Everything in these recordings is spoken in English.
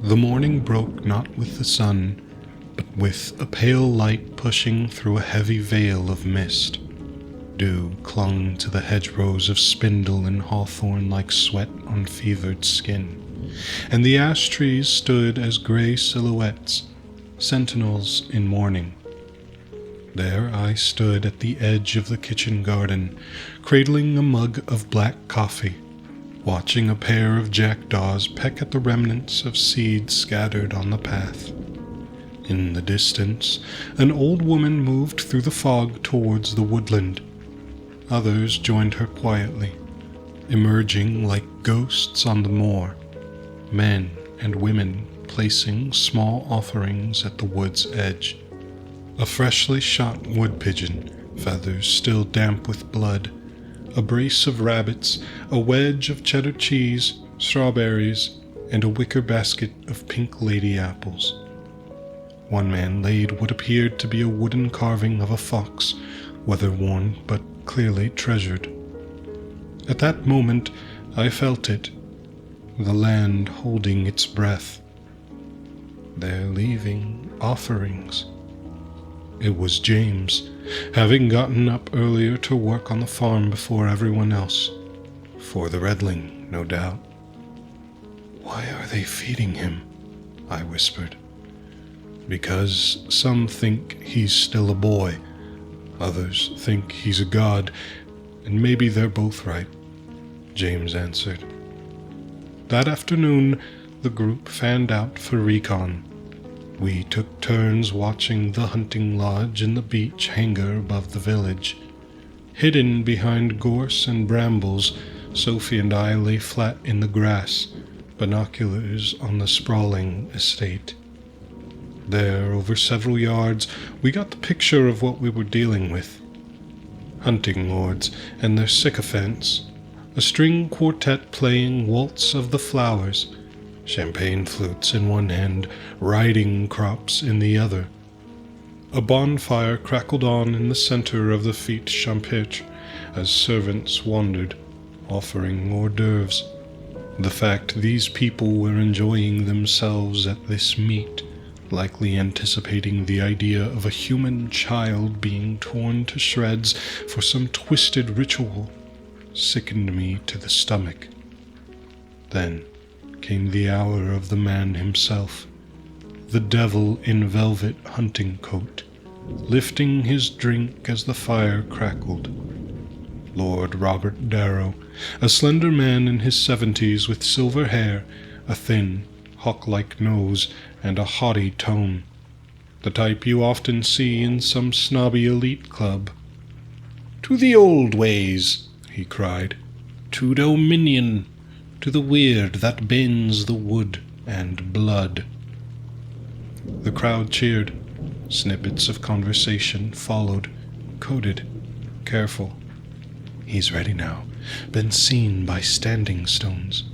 The morning broke not with the sun, but with a pale light pushing through a heavy veil of mist. Dew clung to the hedgerows of spindle and hawthorn like sweat on fevered skin, and the ash trees stood as grey silhouettes, sentinels in mourning. There I stood at the edge of the kitchen garden, cradling a mug of black coffee, watching a pair of jackdaws peck at the remnants of seeds scattered on the path. In the distance, an old woman moved through the fog towards the woodland. Others joined her quietly, emerging like ghosts on the moor, men and women placing small offerings at the wood's edge. A freshly shot wood pigeon, feathers still damp with blood, a brace of rabbits, a wedge of cheddar cheese, strawberries, and a wicker basket of pink lady apples. One man laid what appeared to be a wooden carving of a fox, weather-worn but clearly treasured. At that moment I felt it, the land holding its breath. They're leaving offerings. It was James, having gotten up earlier to work on the farm before everyone else. For the redling, no doubt. "Why are they feeding him?" I whispered. "Because some think he's still a boy, others think he's a god, and maybe they're both right," James answered. That afternoon, the group fanned out for recon. We took turns watching the hunting lodge in the beech hangar above the village. Hidden behind gorse and brambles, Sophie and I lay flat in the grass, binoculars on the sprawling estate. There, over several yards, we got the picture of what we were dealing with. Hunting lords and their sycophants, a string quartet playing Waltz of the Flowers, champagne flutes in one hand, riding crops in the other. A bonfire crackled on in the center of the fete champêtre as servants wandered, offering hors d'oeuvres. The fact these people were enjoying themselves at this meet, likely anticipating the idea of a human child being torn to shreds for some twisted ritual, sickened me to the stomach. Then came the hour of the man himself, the devil in velvet hunting coat, lifting his drink as the fire crackled. Lord Robert Darrow, a slender man in his 70s with silver hair, a thin, hawk-like nose, and a haughty tone, the type you often see in some snobby elite club. "To the old ways," he cried, "to dominion, to the weird that bends the wood and blood." The crowd cheered. Snippets of conversation followed, coded, careful. "He's ready now, been seen by standing stones.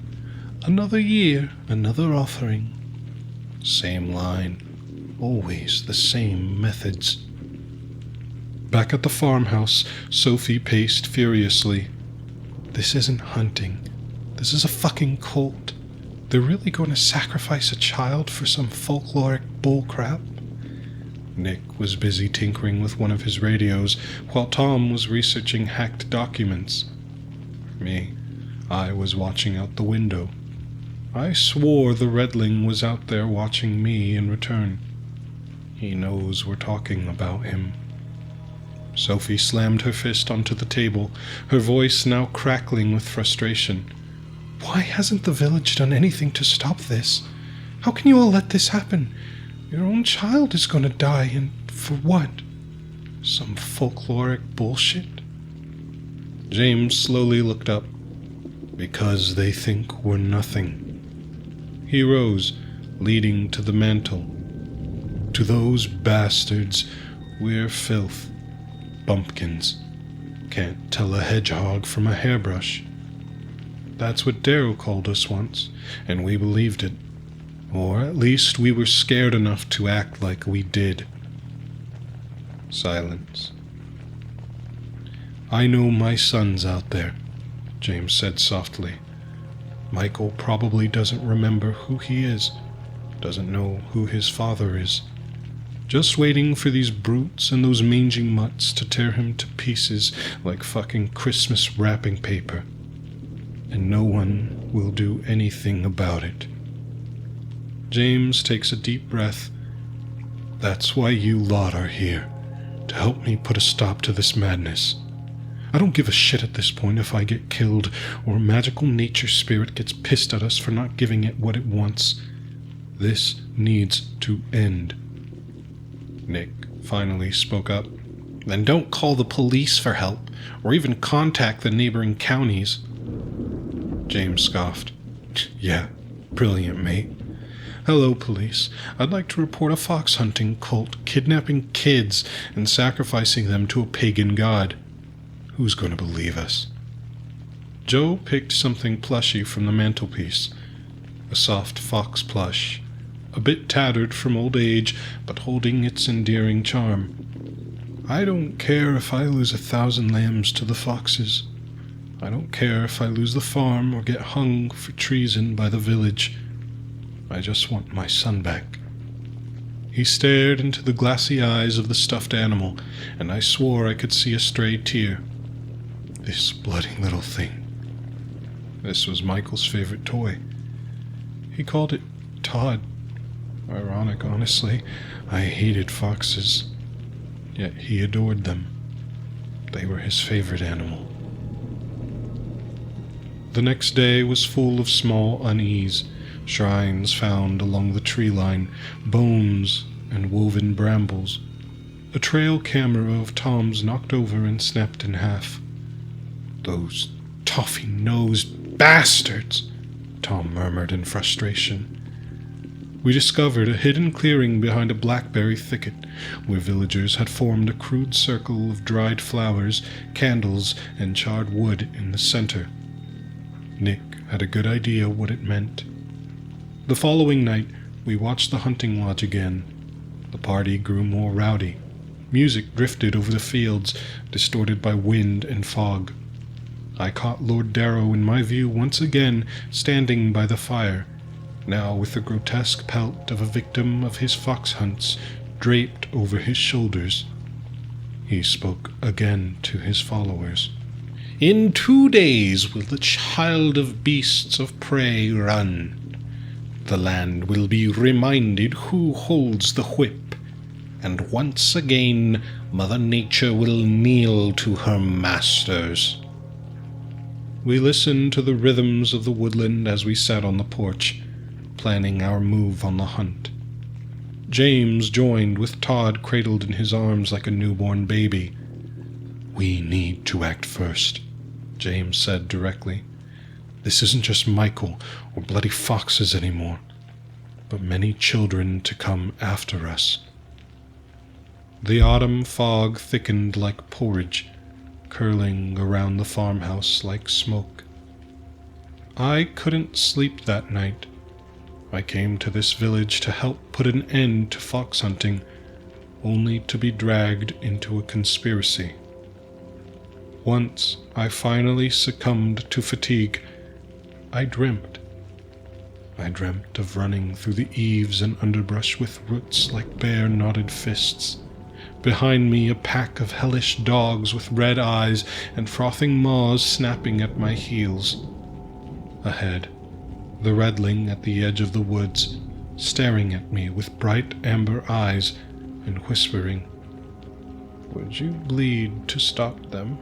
Another year, another offering." Same line, always the same methods. Back at the farmhouse, Sophie paced furiously. "This isn't hunting. This is a fucking cult. They're really going to sacrifice a child for some folkloric bullcrap?" Nick was busy tinkering with one of his radios, while Tom was researching hacked documents. I was watching out the window. I swore the redling was out there watching me in return. He knows we're talking about him. Sophie slammed her fist onto the table, her voice now crackling with frustration. "Why hasn't the village done anything to stop this? How can you all let this happen? Your own child is going to die, and for what? Some folkloric bullshit?" James slowly looked up. "Because they think we're nothing." He rose, leading to the mantel. "To those bastards, we're filth. Bumpkins. Can't tell a hedgehog from a hairbrush. That's what Darrow called us once, and we believed it. Or at least we were scared enough to act like we did." Silence. "I know my son's out there," James said softly. "Michael probably doesn't remember who he is, doesn't know who his father is. Just waiting for these brutes and those mangy mutts to tear him to pieces like fucking Christmas wrapping paper. And no one will do anything about it. James takes a deep breath. That's why you lot are here, to help me put a stop to this madness. I don't give a shit at this point if I get killed or a magical nature spirit gets pissed at us for not giving it what it wants. This needs to end. Nick finally spoke up. Then don't call the police for help, or even contact the neighboring counties. James scoffed. Yeah, brilliant, mate. Hello, police. I'd like to report a fox hunting cult kidnapping kids and sacrificing them to a pagan god. Who's going to believe us? Joe picked something plushy from the mantelpiece. A soft fox plush. A bit tattered from old age, but holding its endearing charm. I don't care if I lose 1,000 lambs to the foxes. I don't care if I lose the farm or get hung for treason by the village. I just want my son back. He stared into the glassy eyes of the stuffed animal, and I swore I could see a stray tear. This bloody little thing. This was Michael's favorite toy. He called it Todd. Ironic, honestly. I hated foxes. Yet he adored them. They were his favorite animal. The next day was full of small unease. Shrines found along the tree line, bones and woven brambles. A trail camera of Tom's knocked over and snapped in half. Those toffee-nosed bastards, Tom murmured in frustration. We discovered a hidden clearing behind a blackberry thicket, where villagers had formed a crude circle of dried flowers, candles, and charred wood in the center. Nick had a good idea what it meant. The following night, we watched the hunting lodge again. The party grew more rowdy. Music drifted over the fields, distorted by wind and fog. I caught Lord Darrow in my view once again, standing by the fire, now with the grotesque pelt of a victim of his fox hunts draped over his shoulders. He spoke again to his followers. In 2 days will the child of beasts of prey run. The land will be reminded who holds the whip, and once again Mother Nature will kneel to her masters. We listened to the rhythms of the woodland as we sat on the porch, planning our move on the hunt. James joined with Todd cradled in his arms like a newborn baby. We need to act first, James said directly. This isn't just Michael or bloody foxes anymore, but many children to come after us. The autumn fog thickened like porridge, curling around the farmhouse like smoke. I couldn't sleep that night. I came to this village to help put an end to fox hunting, only to be dragged into a conspiracy. Once I finally succumbed to fatigue, I dreamt. I dreamt of running through the eaves and underbrush with roots like bare knotted fists. Behind me a pack of hellish dogs with red eyes and frothing maws snapping at my heels. Ahead, the redling at the edge of the woods, staring at me with bright amber eyes and whispering, "Would you bleed to stop them?"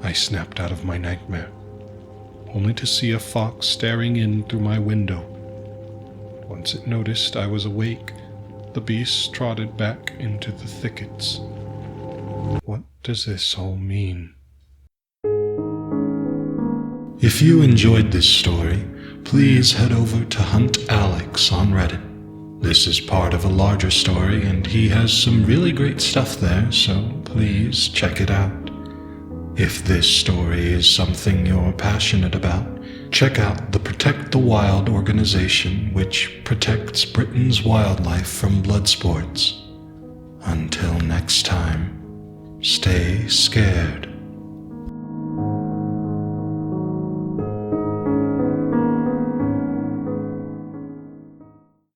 I snapped out of my nightmare, only to see a fox staring in through my window. Once it noticed I was awake, the beast trotted back into the thickets. What does this all mean? If you enjoyed this story, please head over to Hunt Alex on Reddit. This is part of a larger story, and he has some really great stuff there, so please check it out. If this story is something you're passionate about, check out the Protect the Wild organization, which protects Britain's wildlife from blood sports. Until next time, stay scared.